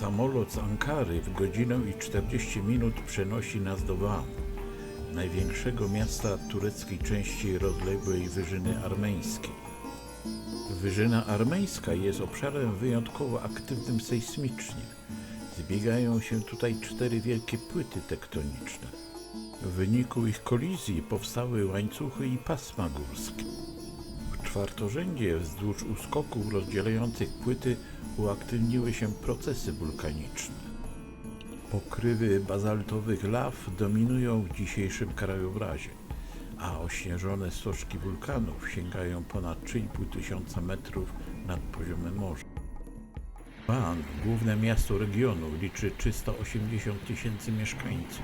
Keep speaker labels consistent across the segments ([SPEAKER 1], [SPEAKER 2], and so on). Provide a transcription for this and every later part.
[SPEAKER 1] Samolot z Ankary w godzinę i 40 minut przenosi nas do Van, największego miasta tureckiej części rozległej Wyżyny Armeńskiej. Wyżyna Armeńska jest obszarem wyjątkowo aktywnym sejsmicznie. Zbiegają się tutaj 4 wielkie płyty tektoniczne. W wyniku ich kolizji powstały łańcuchy i pasma górskie. W czwartorzędzie wzdłuż uskoków rozdzielających płyty uaktywniły się procesy wulkaniczne. Pokrywy bazaltowych law dominują w dzisiejszym krajobrazie, a ośnieżone stożki wulkanów sięgają ponad 3,5 tysiąca metrów nad poziomem morza. Van, główne miasto regionu, liczy 380 tysięcy mieszkańców.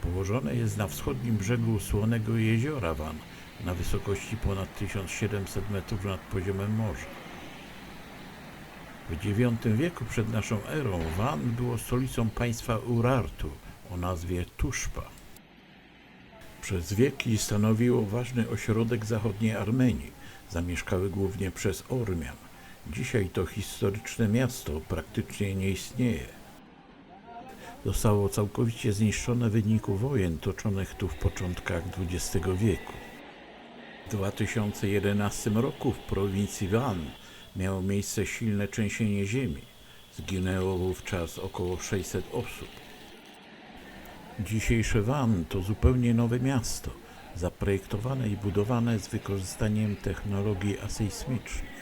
[SPEAKER 1] Położone jest na wschodnim brzegu słonego jeziora Van, na wysokości ponad 1700 metrów nad poziomem morza. W IX wieku przed naszą erą Van było stolicą państwa Urartu o nazwie Tuszpa. Przez wieki stanowiło ważny ośrodek zachodniej Armenii, zamieszkały głównie przez Ormian. Dzisiaj to historyczne miasto praktycznie nie istnieje. Zostało całkowicie zniszczone w wyniku wojen toczonych tu w początkach XX wieku. W 2011 roku w prowincji Van miało miejsce silne trzęsienie ziemi. Zginęło wówczas około 600 osób. Dzisiejsze Van to zupełnie nowe miasto, zaprojektowane i budowane z wykorzystaniem technologii asejsmicznych.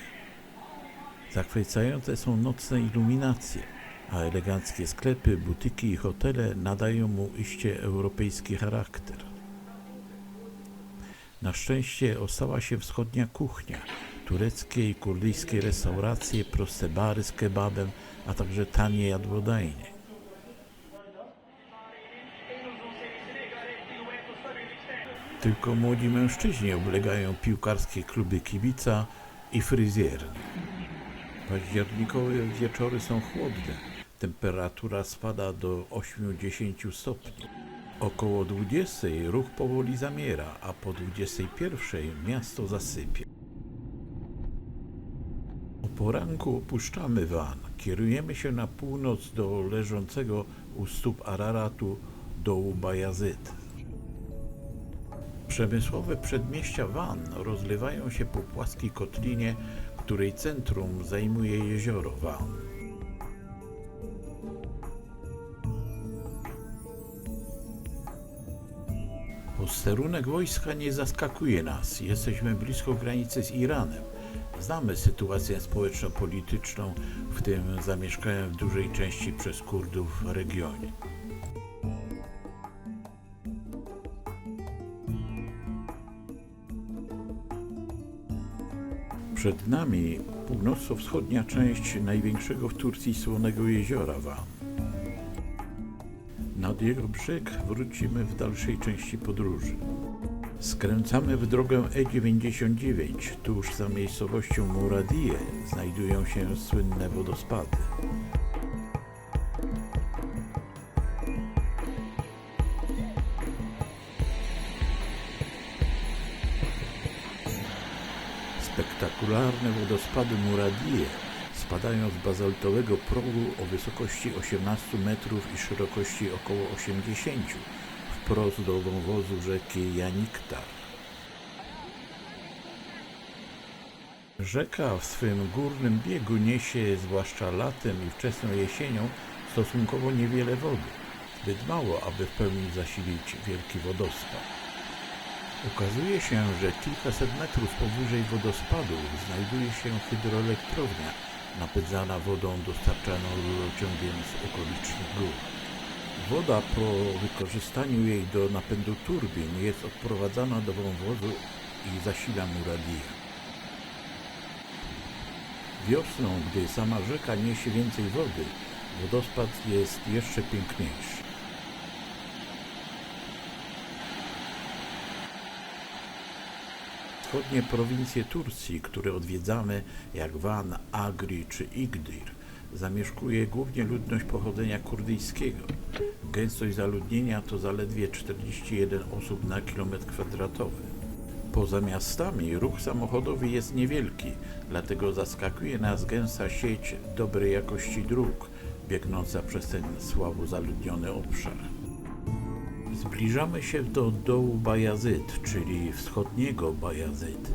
[SPEAKER 1] Zachwycające są nocne iluminacje, a eleganckie sklepy, butyki i hotele nadają mu iście europejski charakter. Na szczęście ostała się wschodnia kuchnia, tureckie i kurdyjskie restauracje, proste bary z kebabem, a także tanie jadłodajnie. Tylko młodzi mężczyźni oblegają piłkarskie kluby kibica i fryzjernie. Październikowe wieczory są chłodne. Temperatura spada do 8–10 stopni. Około 20 ruch powoli zamiera, a po 21 miasto zasypie. O poranku opuszczamy Van. Kierujemy się na północ do leżącego u stóp Araratu dołu Bayazyd. Przemysłowe przedmieścia Van rozlewają się po płaskiej kotlinie, której centrum zajmuje jezioro Van. Posterunek wojska nie zaskakuje nas. Jesteśmy blisko granicy z Iranem. Znamy sytuację społeczno-polityczną, w tym zamieszkałem w dużej części przez Kurdów w regionie. Przed nami północno-wschodnia część największego w Turcji słonego jeziora Van. Nad jego brzeg wrócimy w dalszej części podróży. Skręcamy w drogę E99. Tuż za miejscowością Muradije znajdują się słynne wodospady. Spektakularne wodospady Muradije spadają z bazaltowego progu o wysokości 18 metrów i szerokości około 80 wprost do wąwozu rzeki Janiktar. Rzeka w swym górnym biegu niesie, zwłaszcza latem i wczesną jesienią, stosunkowo niewiele wody, zbyt mało, aby w pełni zasilić wielki wodospad. Okazuje się, że kilkaset metrów powyżej wodospadu znajduje się hydroelektrownia napędzana wodą dostarczaną rurociągiem z okolicznych gór. Woda po wykorzystaniu jej do napędu turbin jest odprowadzana do wąwozu i zasila Muradija. Wiosną, gdy sama rzeka niesie więcej wody, wodospad jest jeszcze piękniejszy. Wschodnie prowincje Turcji, które odwiedzamy, jak Van, Agri czy Igdir, zamieszkuje głównie ludność pochodzenia kurdyjskiego. Gęstość zaludnienia to zaledwie 41 osób na kilometr kwadratowy. Poza miastami ruch samochodowy jest niewielki, dlatego zaskakuje nas gęsta sieć dobrej jakości dróg biegnąca przez ten słabo zaludniony obszar. Zbliżamy się do dołu Bajazyt, czyli wschodniego Bajazyt,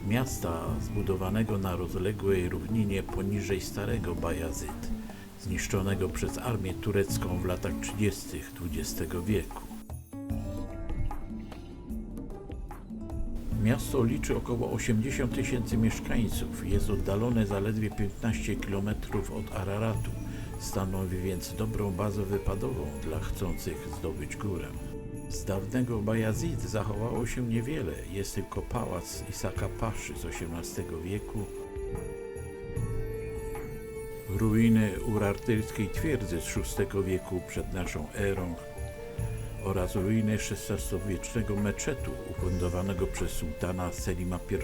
[SPEAKER 1] miasta zbudowanego na rozległej równinie poniżej starego Bajazyt, zniszczonego przez armię turecką w latach 30. XX wieku. Miasto liczy około 80 000 mieszkańców, jest oddalone zaledwie 15 km od Araratu, stanowi więc dobrą bazę wypadową dla chcących zdobyć górę. Z dawnego Bajazid zachowało się niewiele, jest tylko pałac Isaka Paszy z XVIII wieku, ruiny urartyjskiej twierdzy z VI wieku przed naszą erą oraz ruiny XVI-wiecznego meczetu ufundowanego przez sułtana Selima I.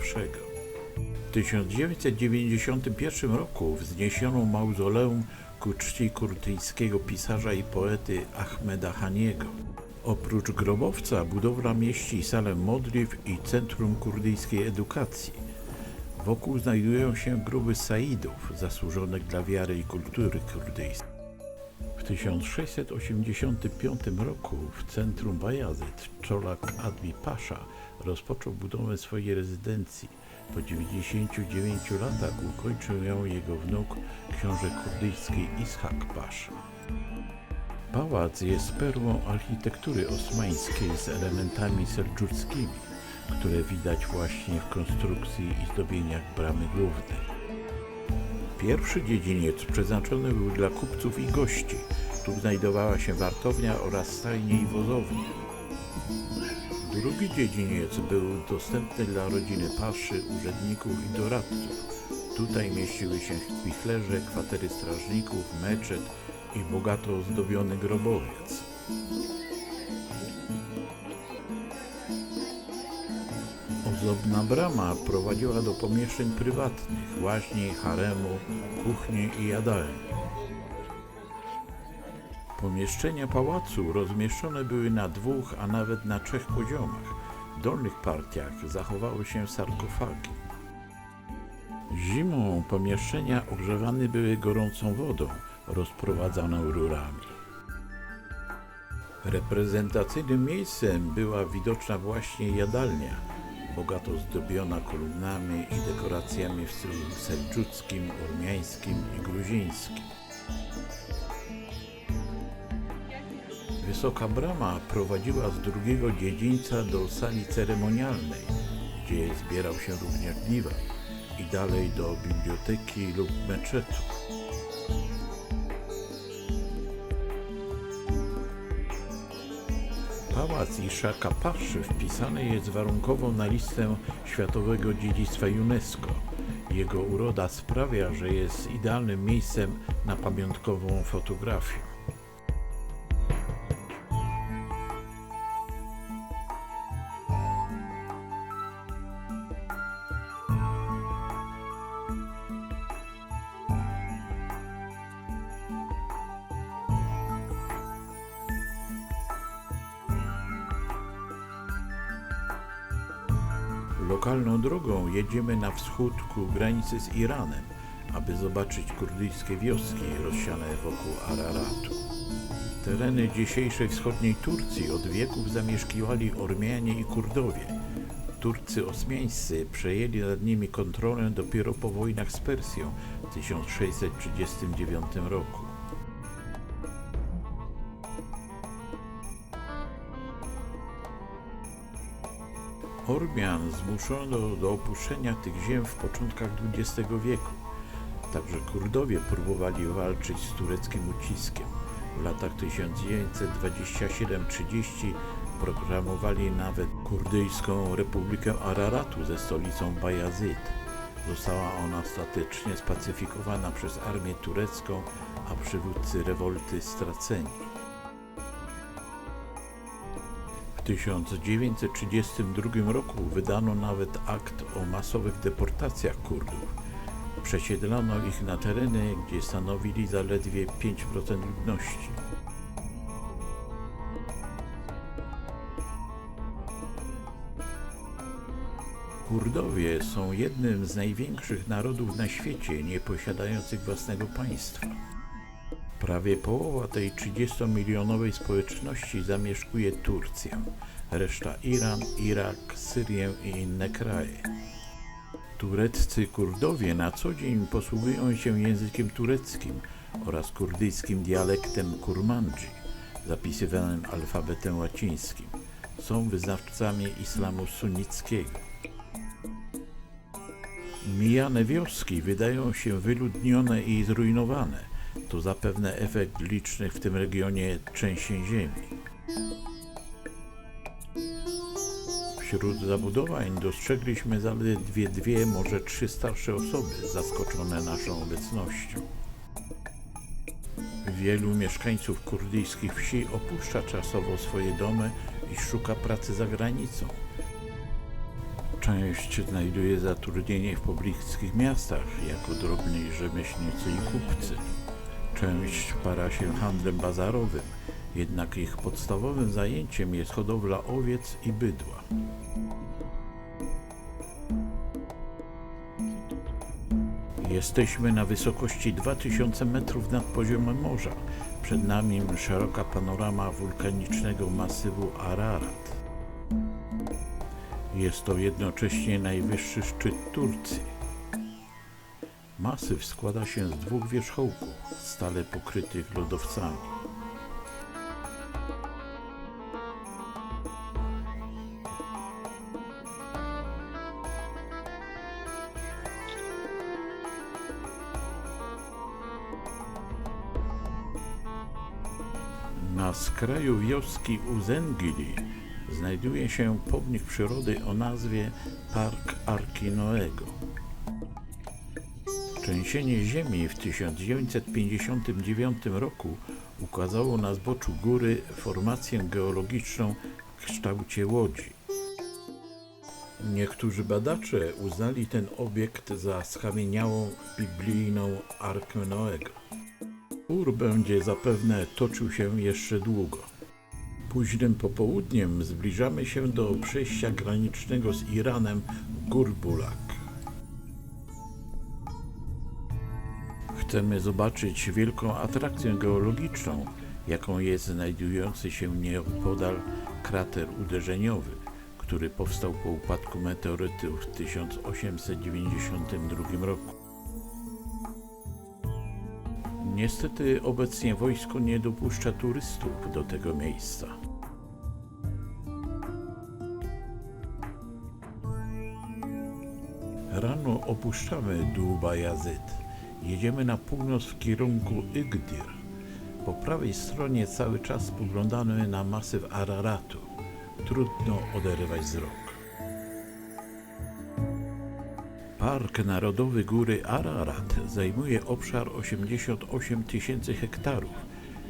[SPEAKER 1] W 1991 roku wzniesiono mauzoleum ku czci kurdyjskiego pisarza i poety Ahmeda Haniego. Oprócz grobowca budowla mieści salę modlitw i centrum kurdyjskiej edukacji. Wokół znajdują się groby Saidów zasłużonych dla wiary i kultury kurdyjskiej. W 1685 roku w centrum Bajazyt Czolak Adli Pasza rozpoczął budowę swojej rezydencji. Po 99 latach ukończył ją jego wnuk, książę kurdyjski Ishak Pasza. Pałac jest perłą architektury osmańskiej z elementami seldżuckimi, które widać właśnie w konstrukcji i zdobieniach bramy głównej. Pierwszy dziedziniec przeznaczony był dla kupców i gości. Tu znajdowała się wartownia oraz stajnie i wozownie. Drugi dziedziniec był dostępny dla rodziny paszy, urzędników i doradców. Tutaj mieściły się spichlerze, kwatery strażników, meczet i bogato ozdobiony grobowiec. Ozdobna brama prowadziła do pomieszczeń prywatnych, łaźni, haremu, kuchni i jadalni. Pomieszczenia pałacu rozmieszczone były na 2, a nawet na 3 poziomach. W dolnych partiach zachowały się sarkofagi. Zimą pomieszczenia ogrzewane były gorącą wodą, rozprowadzaną rurami. Reprezentacyjnym miejscem była widoczna właśnie jadalnia, bogato zdobiona kolumnami i dekoracjami w stylu seldżuckim, ormiańskim i gruzińskim. Wysoka brama prowadziła z drugiego dziedzińca do sali ceremonialnej, gdzie zbierał się również diwan, i dalej do biblioteki lub meczetu. Pałac Ishaka Paszy wpisany jest warunkowo na listę Światowego Dziedzictwa UNESCO. Jego uroda sprawia, że jest idealnym miejscem na pamiątkową fotografię. Lokalną drogą jedziemy na wschód ku granicy z Iranem, aby zobaczyć kurdyjskie wioski rozsiane wokół Araratu. Tereny dzisiejszej wschodniej Turcji od wieków zamieszkiwali Ormianie i Kurdowie. Turcy osmańscy przejęli nad nimi kontrolę dopiero po wojnach z Persją w 1639 roku. Ormian zmuszono do opuszczenia tych ziem w początkach XX wieku. Także Kurdowie próbowali walczyć z tureckim uciskiem. W latach 1927-30 proklamowali nawet kurdyjską Republikę Araratu ze stolicą Bajazyt. Została ona ostatecznie spacyfikowana przez armię turecką, a przywódcy rewolty straceni. W 1932 roku wydano nawet akt o masowych deportacjach Kurdów. Przesiedlono ich na tereny, gdzie stanowili zaledwie 5% ludności. Kurdowie są jednym z największych narodów na świecie nieposiadających własnego państwa. Prawie połowa tej 30-milionowej społeczności zamieszkuje Turcję, reszta Iran, Irak, Syrię i inne kraje. Tureccy Kurdowie na co dzień posługują się językiem tureckim oraz kurdyjskim dialektem kurmandży, zapisywanym alfabetem łacińskim. Są wyznawcami islamu sunnickiego. Mijane wioski wydają się wyludnione i zrujnowane. To zapewne efekt licznych w tym regionie trzęsień ziemi. Wśród zabudowań dostrzegliśmy zaledwie 2, może 3 starsze osoby, zaskoczone naszą obecnością. Wielu mieszkańców kurdyjskich wsi opuszcza czasowo swoje domy i szuka pracy za granicą. Część znajduje zatrudnienie w pobliskich miastach jako drobni rzemieślnicy i kupcy. Część para się handlem bazarowym, jednak ich podstawowym zajęciem jest hodowla owiec i bydła. Jesteśmy na wysokości 2000 metrów nad poziomem morza. Przed nami szeroka panorama wulkanicznego masywu Ararat. Jest to jednocześnie najwyższy szczyt Turcji. Masyw składa się z 2 wierzchołków, stale pokrytych lodowcami. Na skraju wioski Uzengili znajduje się pomnik przyrody o nazwie Park Arki Noego. Trzęsienie ziemi w 1959 roku ukazało na zboczu góry formację geologiczną w kształcie łodzi. Niektórzy badacze uznali ten obiekt za skamieniałą biblijną Arkę Noego. Spór będzie zapewne toczył się jeszcze długo. Późnym popołudniem zbliżamy się do przejścia granicznego z Iranem Gurbulak. Chcemy zobaczyć wielką atrakcję geologiczną, jaką jest znajdujący się nieopodal krater uderzeniowy, który powstał po upadku meteorytu w 1892 roku. Niestety obecnie wojsko nie dopuszcza turystów do tego miejsca. Rano opuszczamy Dul-Bayazid. Jedziemy na północ w kierunku Igdir. Po prawej stronie cały czas spoglądamy na masyw Araratu. Trudno oderwać wzrok. Park Narodowy Góry Ararat zajmuje obszar 88 000 hektarów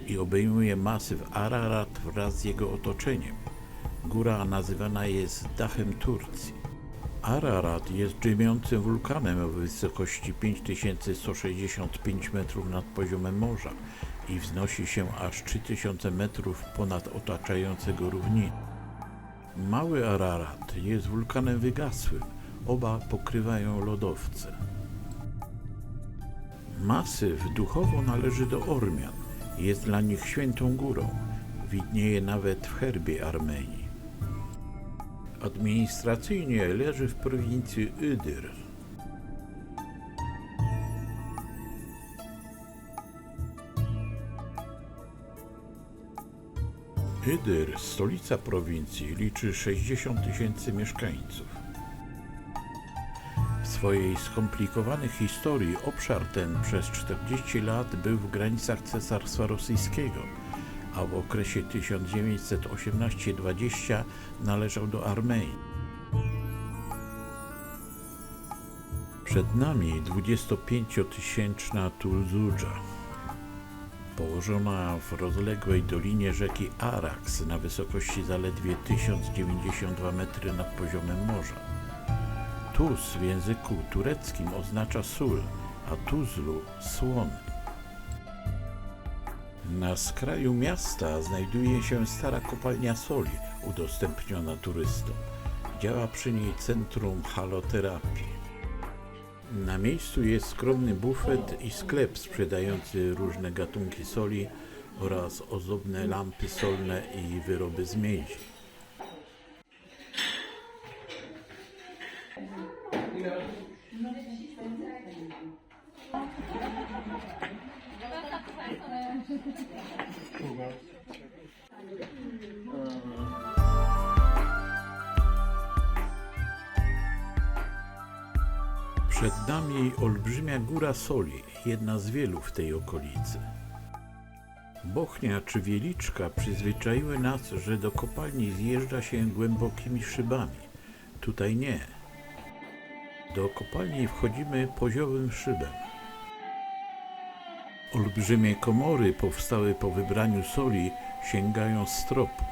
[SPEAKER 1] i obejmuje masyw Ararat wraz z jego otoczeniem. Góra nazywana jest dachem Turcji. Ararat jest drzemiącym wulkanem o wysokości 5165 metrów nad poziomem morza i wznosi się aż 3000 metrów ponad otaczającego równinę. Mały Ararat jest wulkanem wygasłym. Oba pokrywają lodowce. Masyw duchowo należy do Ormian. Jest dla nich świętą górą. Widnieje nawet w herbie Armenii. Administracyjnie leży w prowincji Iğdır. Iğdır, stolica prowincji, liczy 60 000 mieszkańców. W swojej skomplikowanej historii obszar ten przez 40 lat był w granicach Cesarstwa Rosyjskiego, a w okresie 1918-20 należał do Armenii. Przed nami 25-tysięczna Tulzudża, położona w rozległej dolinie rzeki Araks na wysokości zaledwie 1092 metry nad poziomem morza. Tuz w języku tureckim oznacza sól, a Tuzlu słony. Na skraju miasta znajduje się stara kopalnia soli udostępniona turystom. Działa przy niej centrum haloterapii. Na miejscu jest skromny bufet i sklep sprzedający różne gatunki soli oraz ozdobne lampy solne i wyroby z miedzi. Przed nami olbrzymia góra soli, jedna z wielu w tej okolicy. Bochnia czy Wieliczka przyzwyczaiły nas, że do kopalni zjeżdża się głębokimi szybami. Tutaj nie. Do kopalni wchodzimy poziomym szybem. Olbrzymie komory powstałe po wybraniu soli sięgają stropu.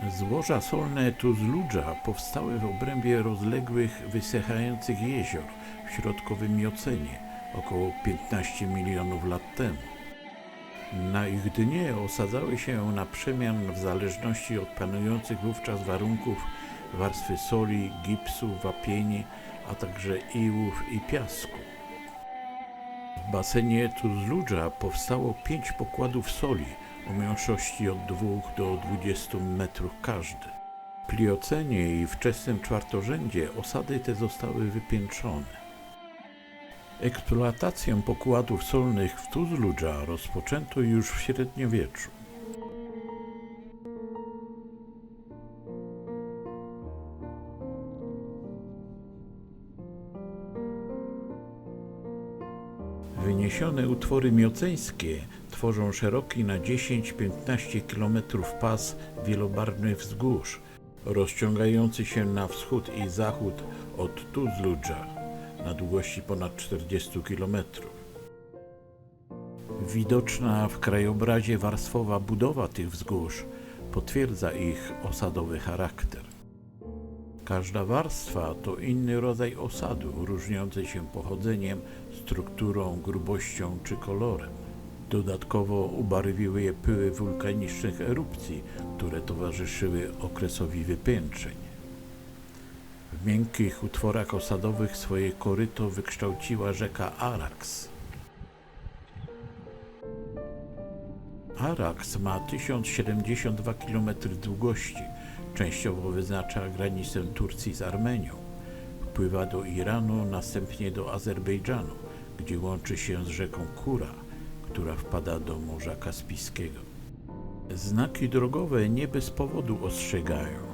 [SPEAKER 1] Złoża solne Tuzludża powstały w obrębie rozległych, wysychających jezior w środkowym Miocenie około 15 milionów lat temu. Na ich dnie osadzały się na przemian w zależności od panujących wówczas warunków warstwy soli, gipsu, wapieni, a także iłów i piasku. W basenie Tuzludża powstało 5 pokładów soli o mniejszości od 2 do 20 metrów każdy. W Pliocenie i wczesnym czwartorzędzie osady te zostały wypiętrzone. Eksploatację pokładów solnych w Tuzludża rozpoczęto już w średniowieczu. Wyniesione utwory mioceńskie tworzą szeroki na 10-15 km pas wielobarwnych wzgórz, rozciągający się na wschód i zachód od Tuzludża na długości ponad 40 km. Widoczna w krajobrazie warstwowa budowa tych wzgórz potwierdza ich osadowy charakter. Każda warstwa to inny rodzaj osadu, różniący się pochodzeniem, strukturą, grubością czy kolorem. Dodatkowo ubarwiły je pyły wulkanicznych erupcji, które towarzyszyły okresowi wypiętrzeń. W miękkich utworach osadowych swoje koryto wykształciła rzeka Arax. Arax ma 1072 km długości, częściowo wyznacza granicę Turcji z Armenią. Wpływa do Iranu, następnie do Azerbejdżanu, gdzie łączy się z rzeką Kura, która wpada do Morza Kaspijskiego. Znaki drogowe nie bez powodu ostrzegają.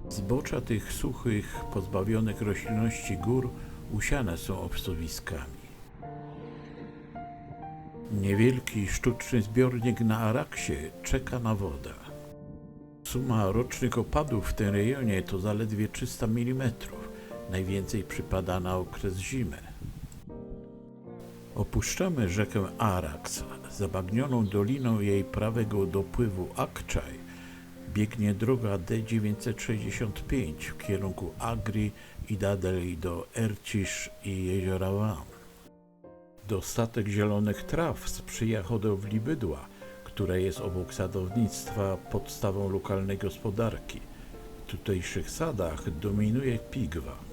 [SPEAKER 1] Zbocza tych suchych, pozbawionych roślinności gór usiane są obstowiskami. Niewielki sztuczny zbiornik na Araksie czeka na wodę. Suma rocznych opadów w tym rejonie to zaledwie 300 mm. Najwięcej przypada na okres zimy. Opuszczamy rzekę Arax. Zabagnioną doliną jej prawego dopływu Akczaj biegnie droga D965 w kierunku Agri i dalej do Ercisz i jeziora Van. Dostatek zielonych traw sprzyja hodowli bydła, która jest obok sadownictwa podstawą lokalnej gospodarki. W tutejszych sadach dominuje pigwa.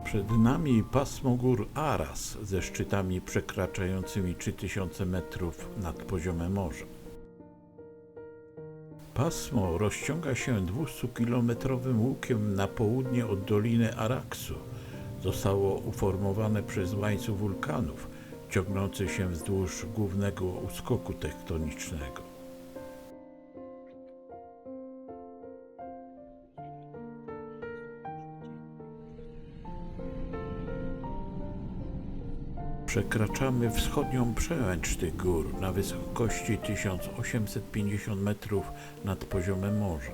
[SPEAKER 1] Przed nami pasmo gór Aras ze szczytami przekraczającymi 3000 metrów nad poziomem morza. Pasmo rozciąga się 200-kilometrowym łukiem na południe od Doliny Araksu. Zostało uformowane przez łańcuch wulkanów ciągnący się wzdłuż głównego uskoku tektonicznego. Przekraczamy wschodnią przełęcz tych gór na wysokości 1850 metrów nad poziomem morza.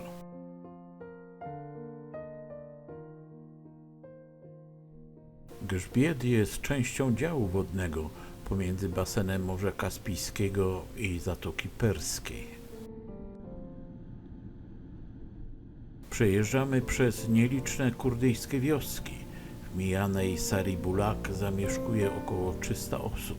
[SPEAKER 1] Grzbiet jest częścią działu wodnego pomiędzy basenem Morza Kaspijskiego i Zatoki Perskiej. Przejeżdżamy przez nieliczne kurdyjskie wioski. W mijanej Saribulak zamieszkuje około 300 osób.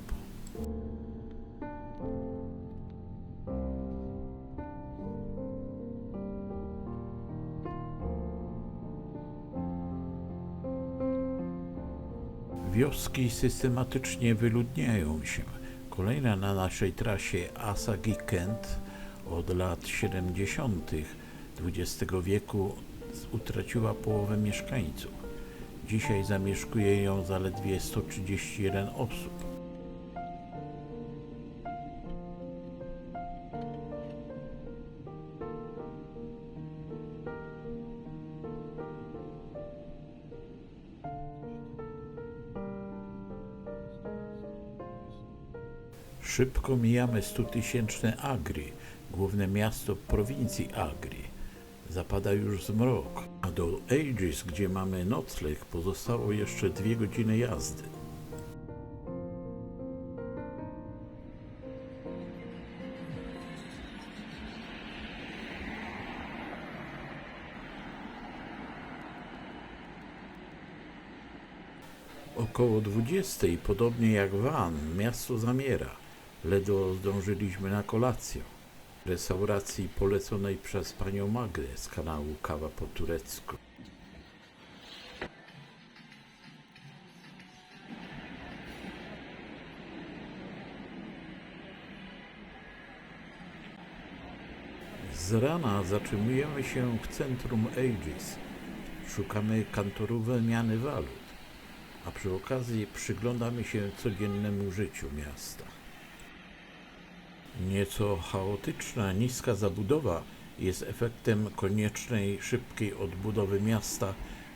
[SPEAKER 1] Wioski systematycznie wyludniają się. Kolejna na naszej trasie Asagi-Kent od lat 70. XX wieku utraciła połowę mieszkańców. Dzisiaj zamieszkuje ją zaledwie 131 osób. Szybko mijamy 100-tysięczne Agri, główne miasto prowincji Agri. Zapada już zmrok, a do Aegis, gdzie mamy nocleg, pozostało jeszcze 2 godziny jazdy. Około 20, podobnie jak Van, miasto zamiera. Ledwo zdążyliśmy na kolację. W restauracji poleconej przez panią Magdę z kanału Kawa po turecku. Z rana zatrzymujemy się w centrum Aegis. Szukamy kantoru wymiany walut, a przy okazji przyglądamy się codziennemu życiu miasta. Nieco chaotyczna, niska zabudowa jest efektem koniecznej, szybkiej odbudowy miasta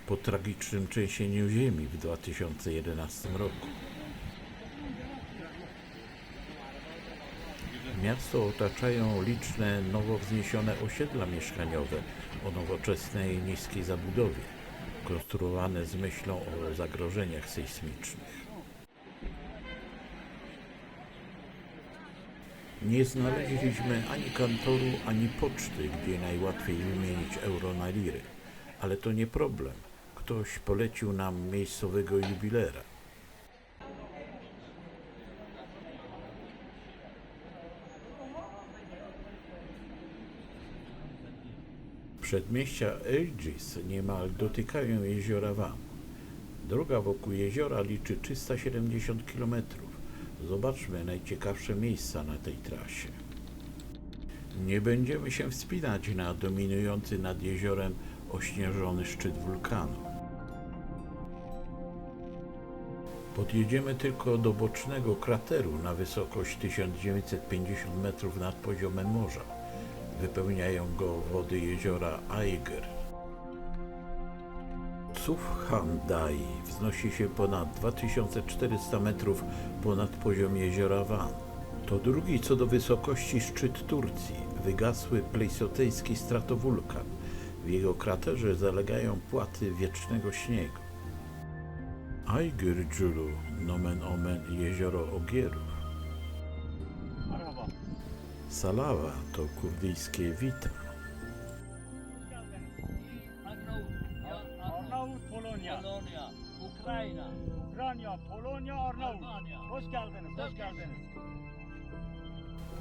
[SPEAKER 1] po tragicznym trzęsieniu ziemi w 2011 roku. Miasto otaczają liczne, nowo wzniesione osiedla mieszkaniowe o nowoczesnej, niskiej zabudowie, konstruowane z myślą o zagrożeniach sejsmicznych. Nie znaleźliśmy ani kantoru, ani poczty, gdzie najłatwiej wymienić euro na liry. Ale to nie problem. Ktoś polecił nam miejscowego jubilera. Przedmieścia Aegis niemal dotykają jeziora Van. Droga wokół jeziora liczy 370 km. Zobaczmy najciekawsze miejsca na tej trasie. Nie będziemy się wspinać na dominujący nad jeziorem ośnieżony szczyt wulkanu. Podjedziemy tylko do bocznego krateru na wysokość 1950 metrów nad poziomem morza. Wypełniają go wody jeziora Aiger. Sufjandaj wznosi się ponad 2400 metrów ponad poziom jeziora Van. To drugi co do wysokości szczyt Turcji, wygasły plejstoceński stratowulkan. W jego kraterze zalegają płaty wiecznego śniegu. Aygırculu, nomen omen jezioro ogierów. Salawa to kurdyjskie witam.
[SPEAKER 2] Polonya, Ukrayna, Polonya, Arnavut. Hoş geldiniz.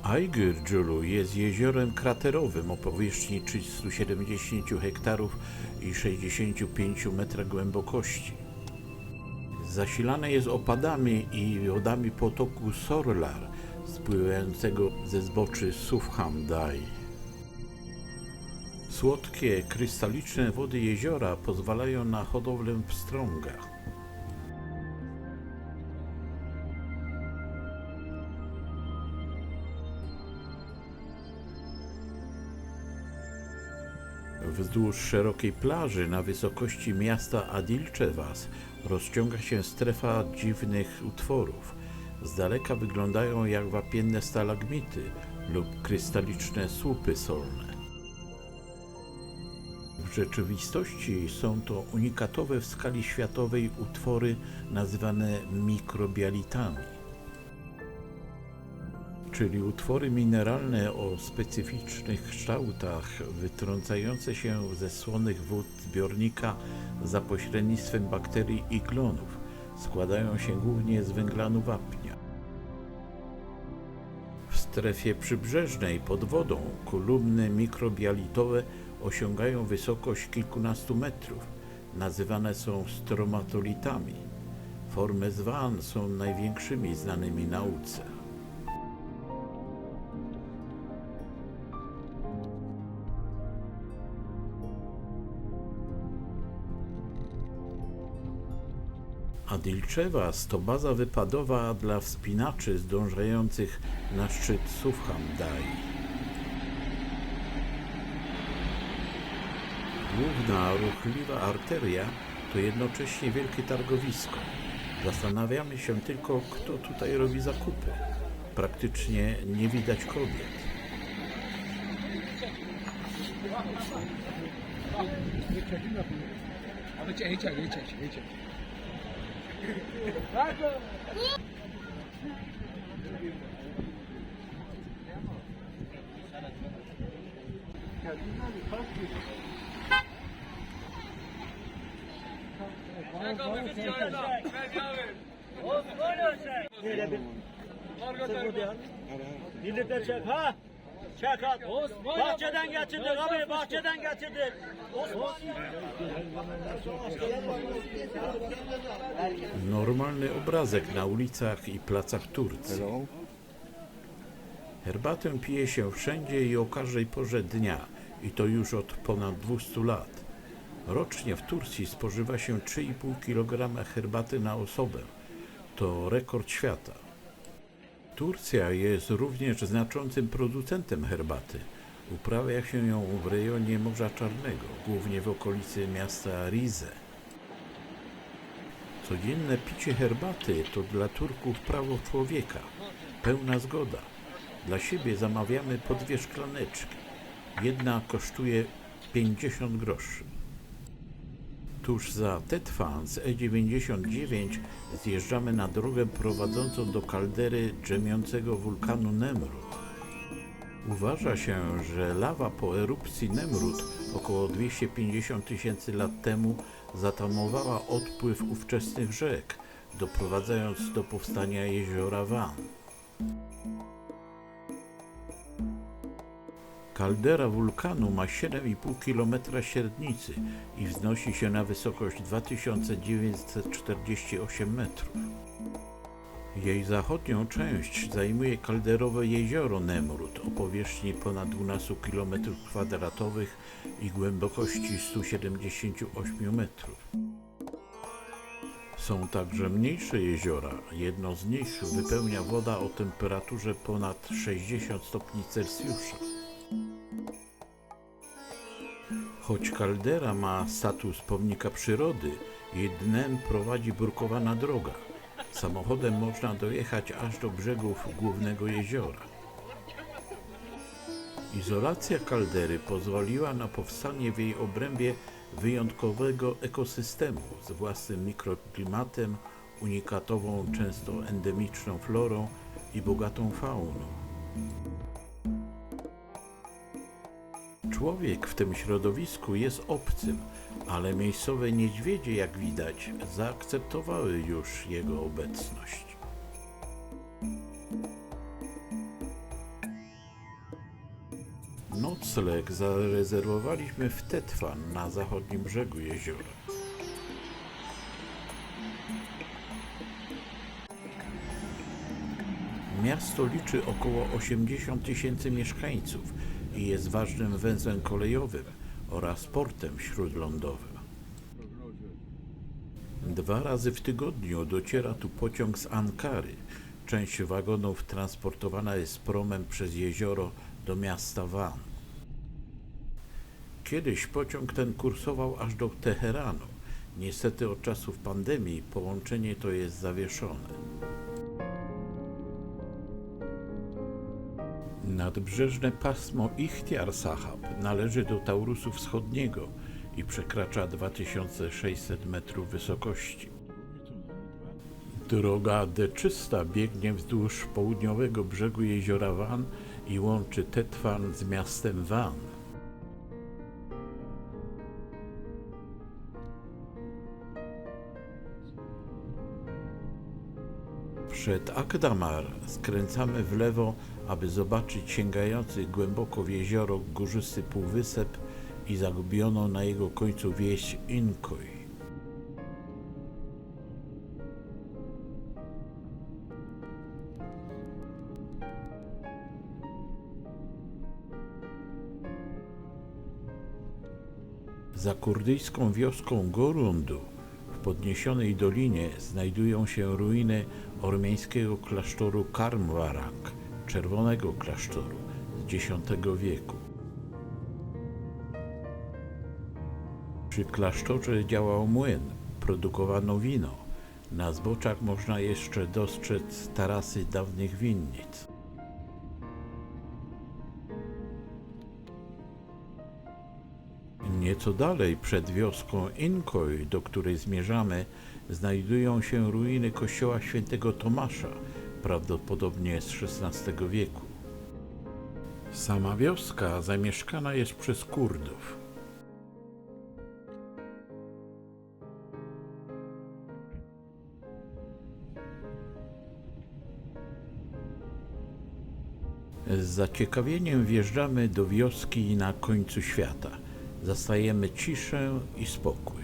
[SPEAKER 1] Aygırculu jest jeziorem kraterowym o powierzchni 370 hektarów i 65 metra głębokości. Zasilane jest opadami i wodami potoku Sorlar, spływającego ze zboczy Sufjandaj. Słodkie, krystaliczne wody jeziora pozwalają na hodowlę pstrąga. Wzdłuż szerokiej plaży na wysokości miasta Adilcevas rozciąga się strefa dziwnych utworów. Z daleka wyglądają jak wapienne stalagmity lub krystaliczne słupy solne. W rzeczywistości są to unikatowe w skali światowej utwory nazywane mikrobialitami. czyli utwory mineralne o specyficznych kształtach wytrącające się ze słonych wód zbiornika za pośrednictwem bakterii i glonów. Składają się głównie z węglanu wapnia. W strefie przybrzeżnej pod wodą kolumny mikrobialitowe osiągają wysokość kilkunastu metrów. Nazywane są stromatolitami. Formy z wan są największymi znanymi nauce. Adilczewas to baza wypadowa dla wspinaczy zdążających na szczyt Sufhamdai. Główna, ruchliwa arteria to jednocześnie wielkie targowisko. Zastanawiamy się tylko, kto tutaj robi zakupy. Praktycznie nie widać kobiet.
[SPEAKER 2] Birlikte çek ha. Çek at. Bahçeden getirdik abi, bahçeden getirdik.
[SPEAKER 1] Normalny obrazek na ulicach i placach Turcji. Herbatę pije się wszędzie i o każdej porze dnia, i to już od ponad 200 lat. Rocznie w Turcji spożywa się 3,5 kg herbaty na osobę. To rekord świata. Turcja jest również znaczącym producentem herbaty. Uprawia się ją w rejonie Morza Czarnego, głównie w okolicy miasta Rize. Codzienne picie herbaty to dla Turków prawo człowieka, pełna zgoda. Dla siebie zamawiamy po 2 szklaneczki. Jedna kosztuje 50 groszy. Tuż za Tetfan z E99 zjeżdżamy na drogę prowadzącą do kaldery drzemiącego wulkanu Nemrut. Uważa się, że lawa po erupcji Nemrut około 250 000 lat temu zatamowała odpływ ówczesnych rzek, doprowadzając do powstania jeziora Van. Kaldera wulkanu ma 7,5 km średnicy i wznosi się na wysokość 2948 metrów. Jej zachodnią część zajmuje kalderowe jezioro Nemrut o powierzchni ponad 12 km² i głębokości 178 metrów. Są także mniejsze jeziora. Jedno z nich wypełnia woda o temperaturze ponad 60 stopni Celsjusza. Choć kaldera ma status pomnika przyrody, jej dnem prowadzi brukowana droga. Samochodem można dojechać aż do brzegów głównego jeziora. Izolacja kaldery pozwoliła na powstanie w jej obrębie wyjątkowego ekosystemu z własnym mikroklimatem, unikatową, często endemiczną florą i bogatą fauną. Człowiek w tym środowisku jest obcym, ale miejscowe niedźwiedzie, jak widać, zaakceptowały już jego obecność. Nocleg zarezerwowaliśmy w Tetfan na zachodnim brzegu jeziora. Miasto liczy około 80 000 mieszkańców i jest ważnym węzłem kolejowym oraz portem śródlądowym. 2 razy w tygodniu dociera tu pociąg z Ankary. Część wagonów transportowana jest promem przez jezioro do miasta Van. Kiedyś pociąg ten kursował aż do Teheranu. Niestety od czasów pandemii połączenie to jest zawieszone. Nadbrzeżne pasmo Ichtiar Sahab należy do Taurusu Wschodniego i przekracza 2600 metrów wysokości. Droga D300 biegnie wzdłuż południowego brzegu jeziora Van i łączy Tetvan z miastem Van. Przed Akdamar skręcamy w lewo, aby zobaczyć sięgający głęboko w jezioro górzysty półwysep i zagubioną na jego końcu wieś Inkoy. Za kurdyjską wioską Gorundu w podniesionej dolinie znajdują się ruiny ormiańskiego klasztoru Karmwarang, czerwonego klasztoru z X wieku. Przy klasztorze działał młyn, produkowano wino. Na zboczach można jeszcze dostrzec tarasy dawnych winnic. Nieco dalej, przed wioską Inkoy, do której zmierzamy, znajdują się ruiny kościoła świętego Tomasza, prawdopodobnie z XVI wieku. Sama wioska zamieszkana jest przez Kurdów. Z zaciekawieniem wjeżdżamy do wioski na końcu świata. Zastajemy ciszę i spokój.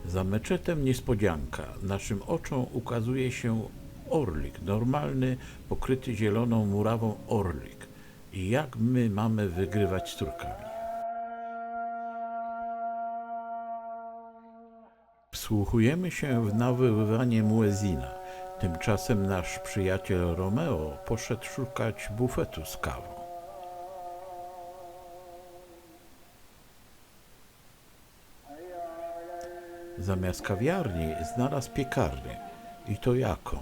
[SPEAKER 1] Za meczetem niespodzianka. Naszym oczom ukazuje się orlik, normalny, pokryty zieloną murawą orlik. I jak my mamy wygrywać z Turkami? Wsłuchujemy się w nawoływanie muezina. Tymczasem nasz przyjaciel Romeo poszedł szukać bufetu z kawą. Zamiast kawiarni znalazł piekarnię. I to jaką?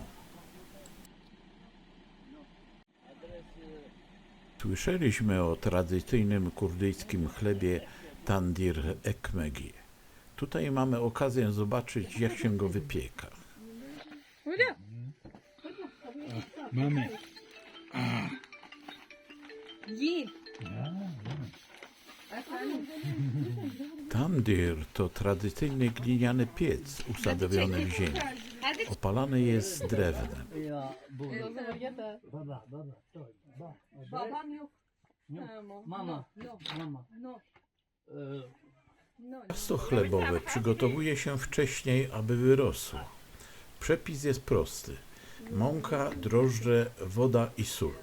[SPEAKER 1] Słyszeliśmy o tradycyjnym kurdyjskim chlebie tandir ekmegi. Tutaj mamy okazję zobaczyć, jak się go wypieka.
[SPEAKER 3] Mamy.
[SPEAKER 1] Tandir to tradycyjny gliniany piec usadowiony w ziemi. Opalany jest drewnem.
[SPEAKER 4] Babam yok.
[SPEAKER 2] Mama.
[SPEAKER 4] No.
[SPEAKER 1] Ciasto chlebowe przygotowuje się wcześniej, aby wyrosło. Przepis jest prosty. Mąka, drożdże, woda i sól.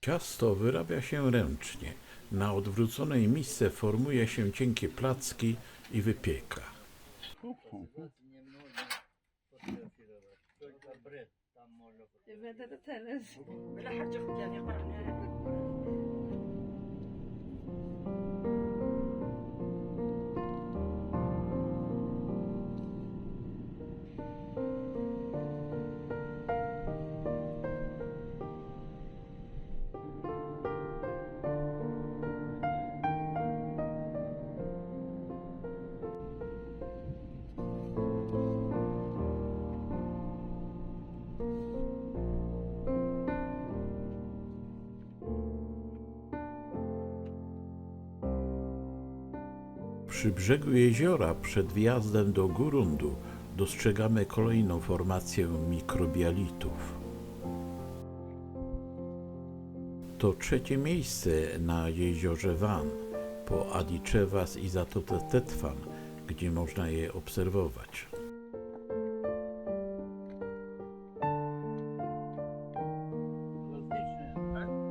[SPEAKER 1] Ciasto wyrabia się ręcznie. Na odwróconej misce formuje się cienkie placki i wypieka. Przy brzegu jeziora, przed wjazdem do Gorundu, dostrzegamy kolejną formację mikrobialitów. To trzecie miejsce na jeziorze Van, po Adichevas i Zatoce Tetvan, gdzie można je obserwować.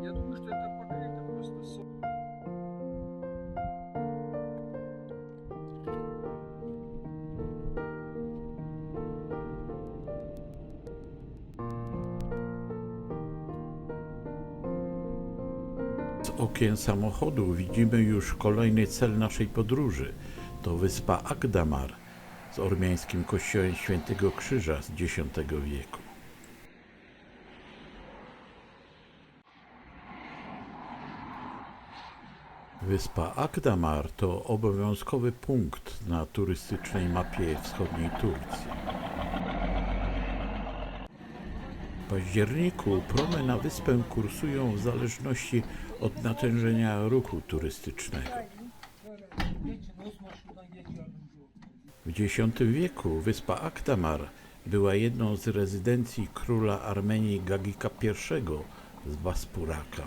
[SPEAKER 3] Я думаю, что это пока это просто
[SPEAKER 1] Z okien samochodu widzimy już kolejny cel naszej podróży. To wyspa Akdamar z ormiańskim kościołem Świętego Krzyża z X wieku. Wyspa Akdamar to obowiązkowy punkt na turystycznej mapie wschodniej Turcji. W październiku promy na wyspę kursują w zależności od natężenia ruchu turystycznego. W X wieku wyspa Akdamar była jedną z rezydencji króla Armenii Gagika I z Vaspuraka.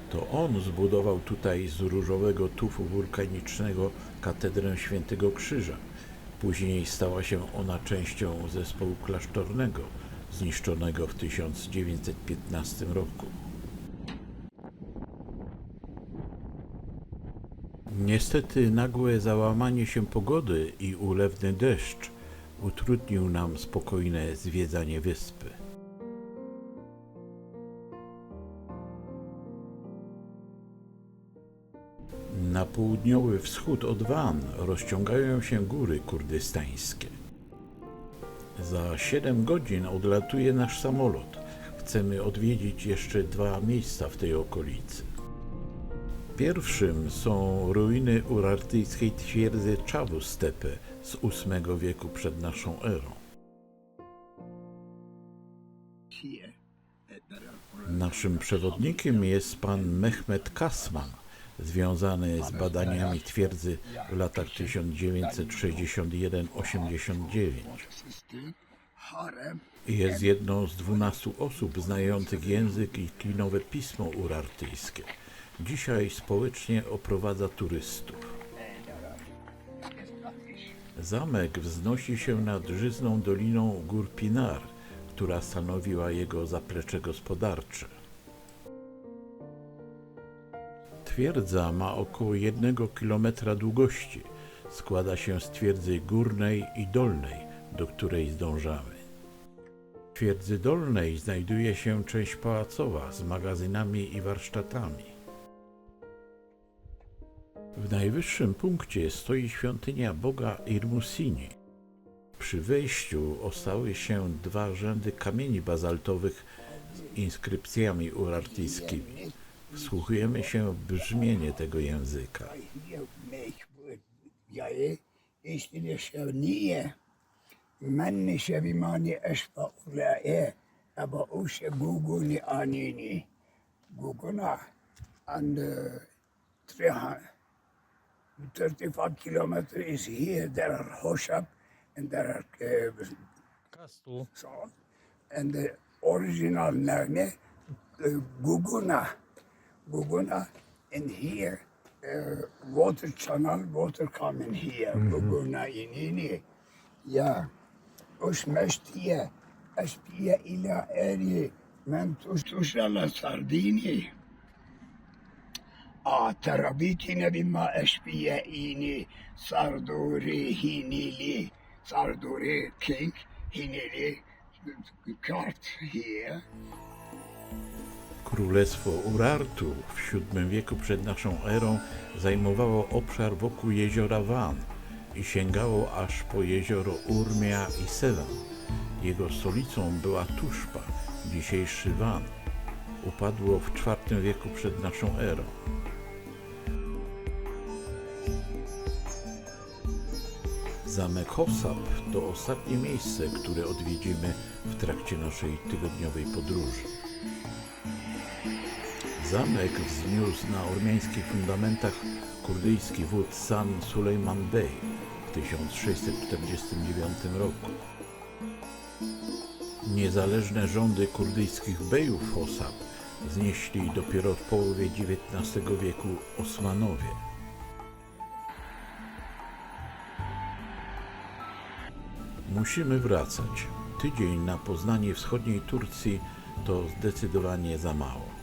[SPEAKER 1] To on zbudował tutaj z różowego tufu wulkanicznego katedrę Świętego Krzyża. Później stała się ona częścią zespołu klasztornego, zniszczonego w 1915 roku. Niestety nagłe załamanie się pogody i ulewny deszcz utrudnił nam spokojne zwiedzanie wyspy. Na południowy wschód od Van rozciągają się góry kurdystańskie. Za 7 godzin odlatuje nasz samolot. Chcemy odwiedzić jeszcze 2 miejsca w tej okolicy. Pierwszym są ruiny urartyjskiej twierdzy Çavuştepe z VIII wieku przed naszą erą. Naszym przewodnikiem jest pan Mehmet Kasman, związany z badaniami twierdzy w latach 1961-89. Jest jedną z 12 osób znających język i klinowe pismo urartyjskie. Dzisiaj społecznie oprowadza turystów. Zamek wznosi się nad żyzną doliną gór Pinar, która stanowiła jego zaplecze gospodarcze. Twierdza ma około 1 kilometra długości. Składa się z twierdzy górnej i dolnej, do której zdążamy. W twierdzy dolnej znajduje się część pałacowa z magazynami i warsztatami. W najwyższym punkcie stoi świątynia boga Irmusini. Przy wejściu ostały się 2 rzędy kamieni bazaltowych z inskrypcjami urartyjskimi. Wsłuchujemy się w brzmienie tego języka.
[SPEAKER 5] And 35 kilometers is here. There are Hoshab and there are so, and the original name Guguna. Guguna, and here water channel, water coming here. Guguna inini. Yeah. Us mest here. Aspia ila eri. Men tusala Sardini. Tarabitine bima eşbiye ini Sarduri hinili Sarduri king hinili kart here.
[SPEAKER 1] Królestwo Urartu w VII wieku przed naszą erą zajmowało obszar wokół jeziora Van i sięgało aż po jezioro Urmia i Sevan. Jego stolicą była Tuszpa, dzisiejszy Van. Upadło w IV wieku przed naszą erą. Zamek Hosab to ostatnie miejsce, które odwiedzimy w trakcie naszej tygodniowej podróży. Zamek wzniósł na ormiańskich fundamentach kurdyjski wódz San Sulejman Bey w 1649 roku. Niezależne rządy kurdyjskich bejów Hosab znieśli dopiero w połowie XIX wieku Osmanowie. Musimy wracać. Tydzień na poznanie wschodniej Turcji to zdecydowanie za mało.